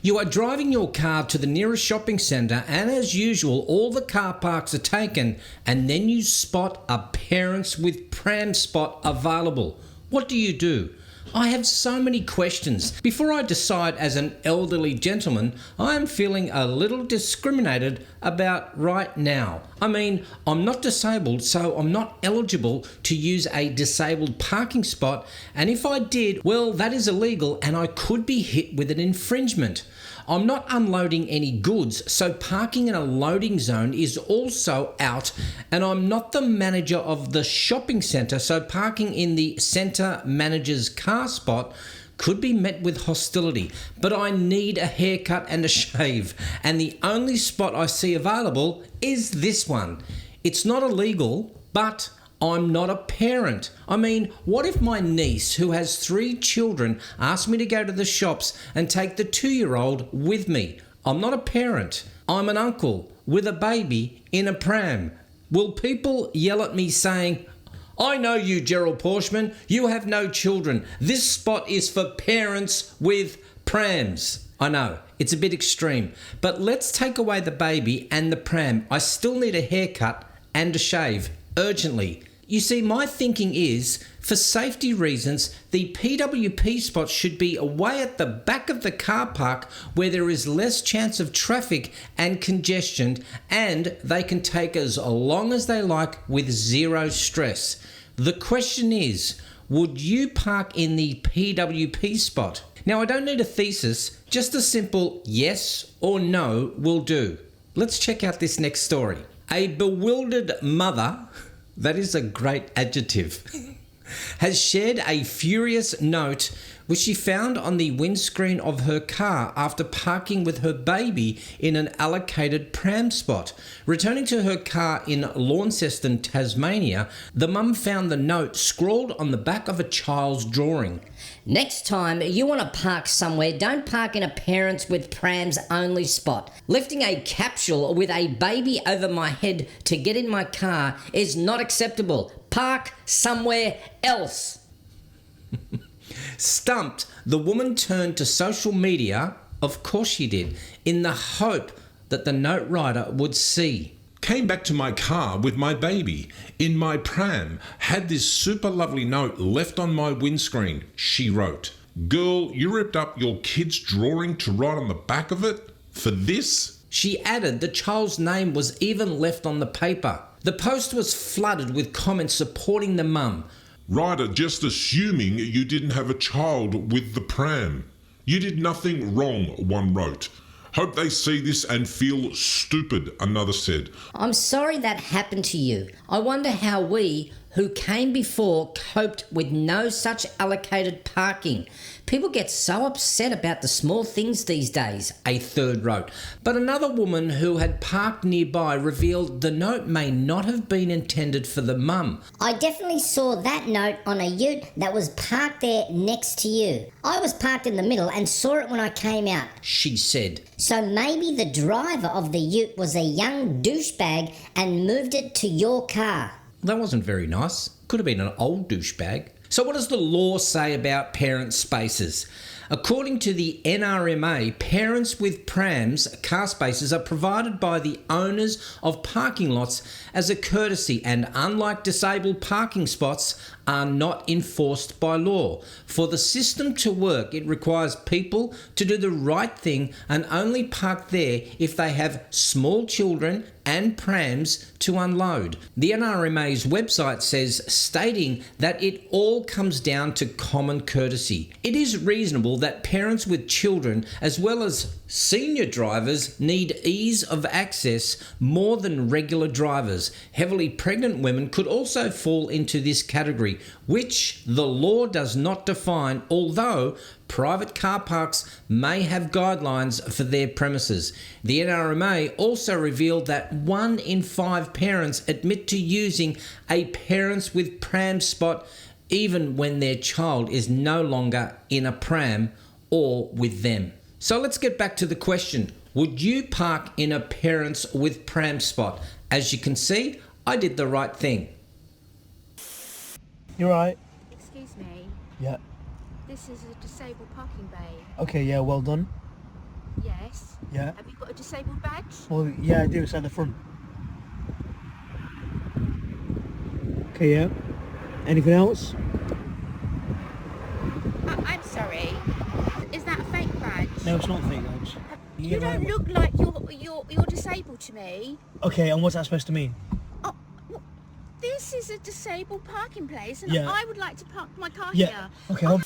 You are driving your car to the nearest shopping centre and as usual all the car parks are taken and then you spot a parents with pram spot available. What do? I have so many questions. Before I decide as an elderly gentleman, I am feeling a little discriminated about right now. I mean, I'm not disabled, so I'm not eligible to use a disabled parking spot, and if I did, well, that is illegal and I could be hit with an infringement. I'm not unloading any goods, so parking in a loading zone is also out, and I'm not the manager of the shopping centre, so parking in the centre manager's car spot could be met with hostility. But I need a haircut and a shave, and the only spot I see available is this one. It's not illegal, but I'm not a parent. I mean, what if my niece, who has 3 children, asked me to go to the shops and take the 2-year-old with me? I'm not a parent. I'm an uncle with a baby in a pram. Will people yell at me saying, "I know you, Gerald Porshman, you have no children. This spot is for parents with prams"? I know, it's a bit extreme, but let's take away the baby and the pram. I still need a haircut and a shave. Urgently. You see, my thinking is, for safety reasons, the PWP spots should be away at the back of the car park where there is less chance of traffic and congestion, and they can take as long as they like with zero stress. The question is, would you park in the PWP spot? Now, I don't need a thesis, just a simple yes or no will do. Let's check out this next story. A bewildered mother, that is a great adjective, has shared a furious note which she found on the windscreen of her car after parking with her baby in an allocated pram spot. Returning to her car in Launceston, Tasmania, the mum found the note scrawled on the back of a child's drawing. Next time you want to park somewhere, don't park in a parents with prams only spot. Lifting a capsule with a baby over my head to get in my car is not acceptable. Park somewhere else. Stumped, the woman turned to social media, of course she did, in the hope that the note writer would see. Came back to my car with my baby in my pram, had this super lovely note left on my windscreen. She wrote, "Girl, you ripped up your kid's drawing to write on the back of it? For this?" She added the child's name was even left on the paper. The post was flooded with comments supporting the mum. "Writer just assuming you didn't have a child with the pram. You did nothing wrong," one wrote. "Hope they see this and feel stupid," another said. I'm sorry that happened to you. I wonder how we, who came before, coped with no such allocated parking. People get so upset about the small things these days, a third wrote. But another woman who had parked nearby revealed the note may not have been intended for the mum. "I definitely saw that note on a ute that was parked there next to you. I was parked in the middle and saw it when I came out," she said. "So maybe the driver of the ute was a young douchebag and moved it to your car." That wasn't very nice. Could have been an old douchebag. So what does the law say about parent spaces? According to the NRMA, parents with prams car spaces are provided by the owners of parking lots as a courtesy, and unlike disabled parking spots, are not enforced by law. For the system to work, it requires people to do the right thing and only park there if they have small children and prams to unload. The NRMA's website says, stating that it all comes down to common courtesy. It is reasonable that parents with children, as well as senior drivers, need ease of access more than regular drivers. Heavily pregnant women could also fall into this category, which the law does not define, although private car parks may have guidelines for their premises. The NRMA also revealed that 1 in 5 parents admit to using a parents with pram spot even when their child is no longer in a pram or with them. So let's get back to the question. Would you park in a parents with pram spot? As you can see, I did the right thing. You're right. Excuse me, Yeah. this is a disabled parking bay. Okay, yeah, well done. Yes. Yeah. Have you got a disabled badge? Well, yeah, I do. It's at the front. Okay, yeah. Anything else? I'm sorry. Is that a fake badge? No, it's not fake badge. You don't look like you're disabled to me. Okay, and what's that supposed to mean? Oh, well, this is a disabled parking place, and Yeah. I would like to park my car Yeah. here. Okay, hold